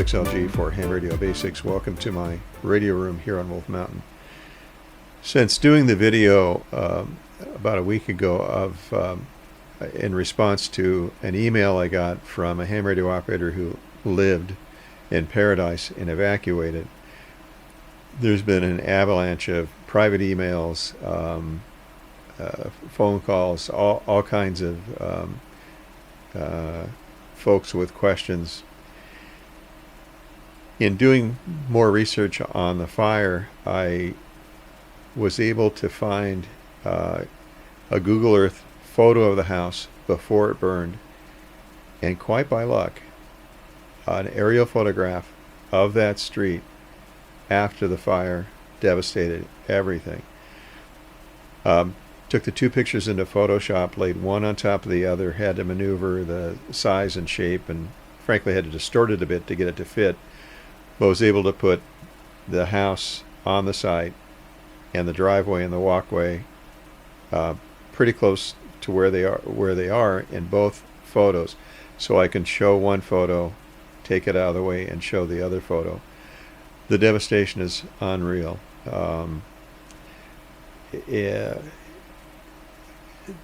W6LG for Ham Radio Basics. Welcome to my radio room here on Wolf Mountain. Since doing the video about a week ago in response to an email I got from a ham radio operator who lived in Paradise and evacuated, there's been an avalanche of private emails, phone calls, all kinds of folks with questions. In doing more research on the fire, I was able to find a Google Earth photo of the house before it burned, and quite by luck, an aerial photograph of that street after the fire devastated everything. Took the two pictures into Photoshop, laid one on top of the other, had to maneuver the size and shape, and frankly had to distort it a bit to get it to fit, but was able to put the house on the site and the driveway and the walkway pretty close to where they are in both photos, so I can show one photo, take it out of the way, and show the other photo. The devastation is unreal.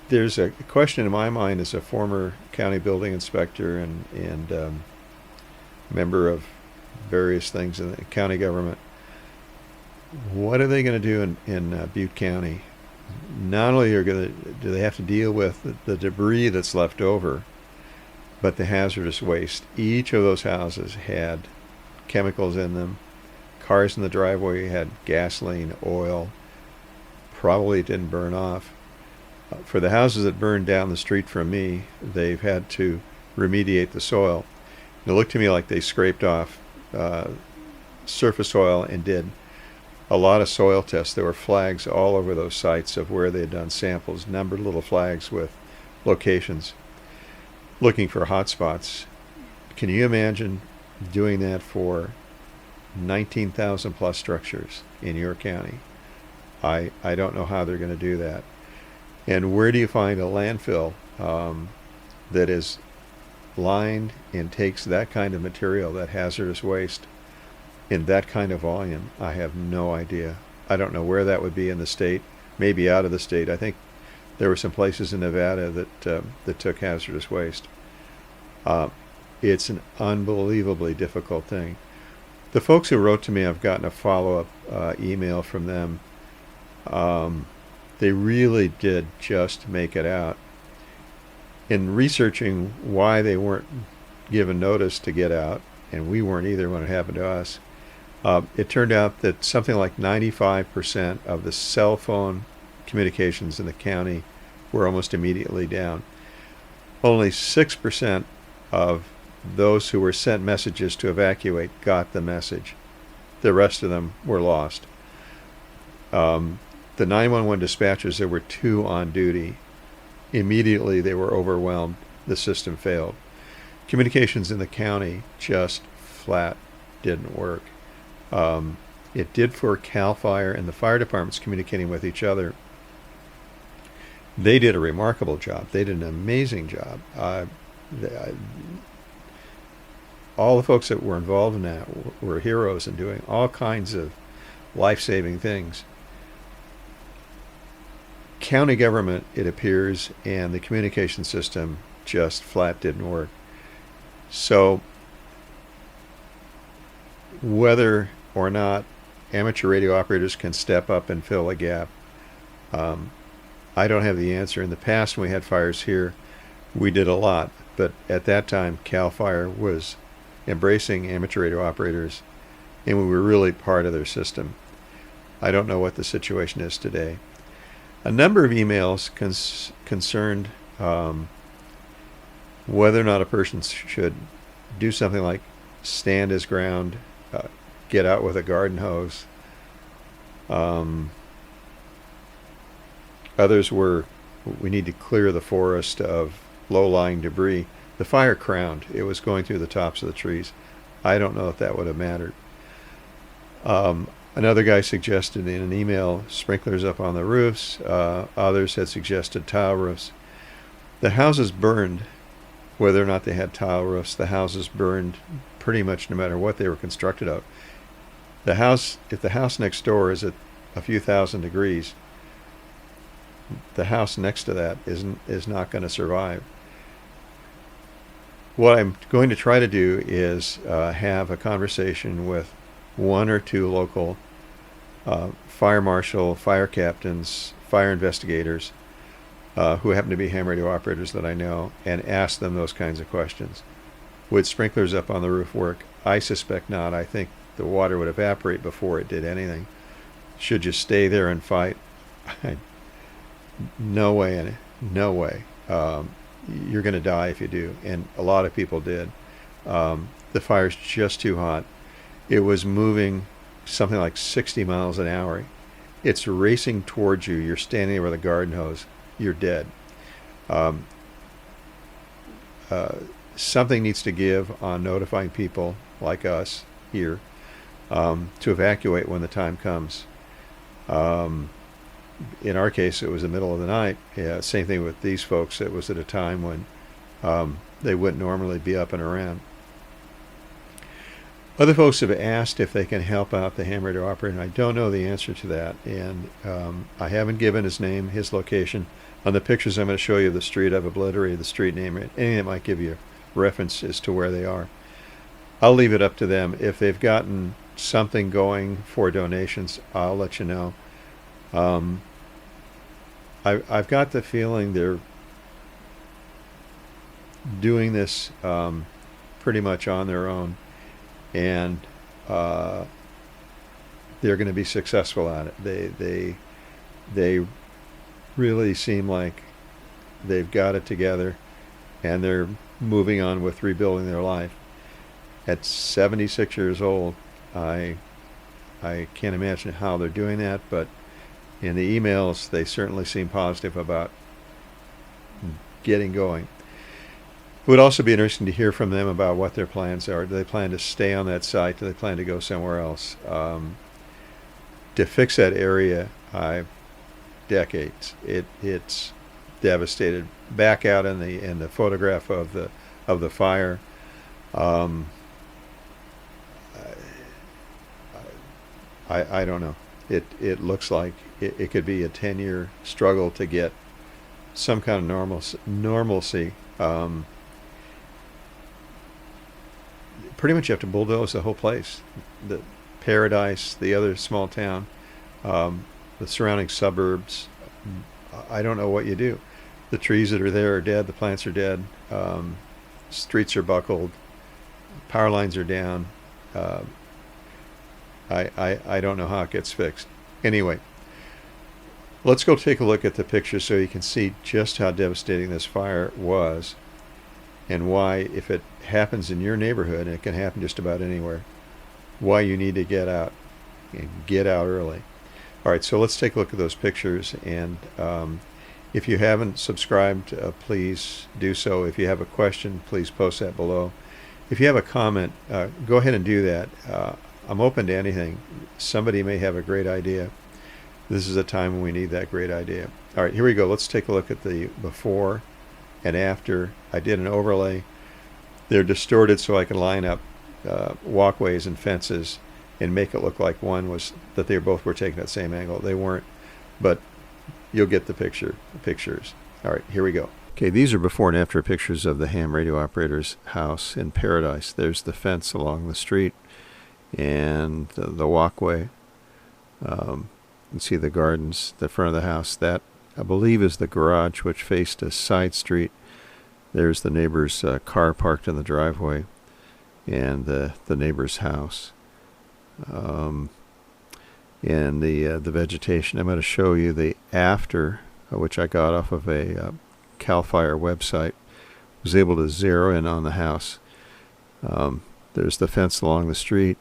There's a question in my mind as a former county building inspector and member of various things in the county government. What are they going to do in Butte County? Not only do they have to deal with the debris that's left over, but the hazardous waste. Each of those houses had chemicals in them. Cars in the driveway had gasoline, oil. Probably it didn't burn off. For the houses that burned down the street from me, they've had to remediate the soil. It looked to me like they scraped off surface soil and did a lot of soil tests. There were flags all over those sites of where they had done samples, numbered little flags with locations, looking for hot spots. Can you imagine doing that for 19,000 plus structures in your county? I don't know how they're going to do that. And where do you find a landfill that is lined and takes that kind of material, that hazardous waste, in that kind of volume? I have no idea. I don't know where that would be in the state, maybe out of the state. I think there were some places in Nevada that took hazardous waste. It's an unbelievably difficult thing. The folks who wrote to me, I've gotten a follow-up email from them. They really did just make it out. In researching why they weren't given notice to get out, and we weren't either when it happened to us, it turned out that something like 95% of the cell phone communications in the county were almost immediately down. Only 6% of those who were sent messages to evacuate got the message. The rest of them were lost. The 911 dispatchers, there were 2 on duty. Immediately they were overwhelmed. The system failed. Communications in the county just flat didn't work. It did for CAL FIRE and the fire departments communicating with each other. They did a remarkable job. They did an amazing job. All the folks that were involved in that were heroes in doing all kinds of life-saving things. County government, it appears, and the communication system just flat didn't work. So whether or not amateur radio operators can step up and fill a gap, I don't have the answer. In the past, when we had fires here, we did a lot, but at that time CAL FIRE was embracing amateur radio operators, and we were really part of their system. I don't know what the situation is today. A number of emails concerned whether or not a person should do something like stand his ground, get out with a garden hose. Others were, we need to clear the forest of low-lying debris. The fire crowned. It was going through the tops of the trees. I don't know if that would have mattered. Another guy suggested in an email sprinklers up on the roofs. Others had suggested tile roofs. The houses burned, whether or not they had tile roofs. The houses burned pretty much no matter what they were constructed of. The house, if the house next door is at a few thousand degrees, the house next to that is not going to survive. What I'm going to try to do is have a conversation with one or two local fire marshal, fire captains, fire investigators who happen to be ham radio operators that I know, and ask them those kinds of questions. Would sprinklers up on the roof work? I suspect not. I think the water would evaporate before it did anything. Should you stay there and fight? No way. No way. You're going to die if you do. And a lot of people did. The fire's just too hot. It was moving something like 60 miles an hour. It's racing towards you. You're standing there with a garden hose. You're dead. Something needs to give on notifying people like us here to evacuate when the time comes. In our case, it was the middle of the night. Yeah, same thing with these folks. It was at a time when they wouldn't normally be up and around. Other folks have asked if they can help out the ham radio operator, and I don't know the answer to that. And I haven't given his name, his location. On the pictures I'm going to show you of the street, I've obliterated the street name. Anything that might give you reference as to where they are. I'll leave it up to them. If they've gotten something going for donations, I'll let you know. I've got the feeling they're doing this pretty much on their own, and they're going to be successful at it. They really seem like they've got it together, and they're moving on with rebuilding their life. At 76 years old, I can't imagine how they're doing that, but in the emails, they certainly seem positive about getting going. It would also be interesting to hear from them about what their plans are. Do they plan to stay on that site? Do they plan to go somewhere else? To fix that area, decades. It's devastated. Back out in the photograph of the fire. I don't know. It looks like it could be a 10-year struggle to get some kind of normalcy. Pretty much you have to bulldoze the whole place. The Paradise, the other small town, the surrounding suburbs. I don't know what you do. The trees that are there are dead. The plants are dead. Streets are buckled. Power lines are down. I don't know how it gets fixed. Anyway, let's go take a look at the picture so you can see just how devastating this fire was, and why, if it happens in your neighborhood, and it can happen just about anywhere, why you need to get out, and get out early. All right, so let's take a look at those pictures, and if you haven't subscribed, please do so. If you have a question, please post that below. If you have a comment, go ahead and do that. I'm open to anything. Somebody may have a great idea. This is a time when we need that great idea. All right, here we go. Let's take a look at the before and after. I did an overlay. They're distorted so I can line up walkways and fences and make it look like that they both were taken at the same angle. They weren't, but you'll get the pictures. All right, here we go. Okay, these are before and after pictures of the ham radio operator's house in Paradise. There's the fence along the street and the walkway. You can see the gardens, the front of the house. That, I believe, is the garage, which faced a side street. There's the neighbor's car parked in the driveway, and the neighbor's house. And the vegetation. I'm going to show you the after, which I got off of a CAL FIRE website. Was able to zero in on the house. There's the fence along the street,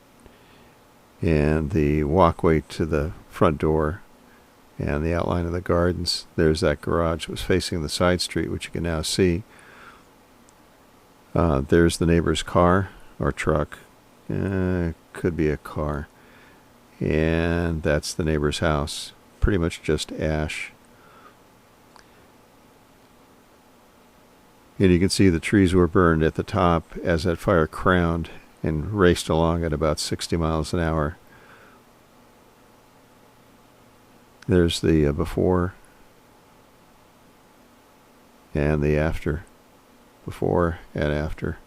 and the walkway to the front door, and the outline of the gardens. There's that garage. It was facing the side street, which you can now see. There's the neighbor's car or truck. Could be a car. And that's the neighbor's house. Pretty much just ash. And you can see the trees were burned at the top as that fire crowned and raced along at about 60 miles an hour. There's the before and the after. Before and after.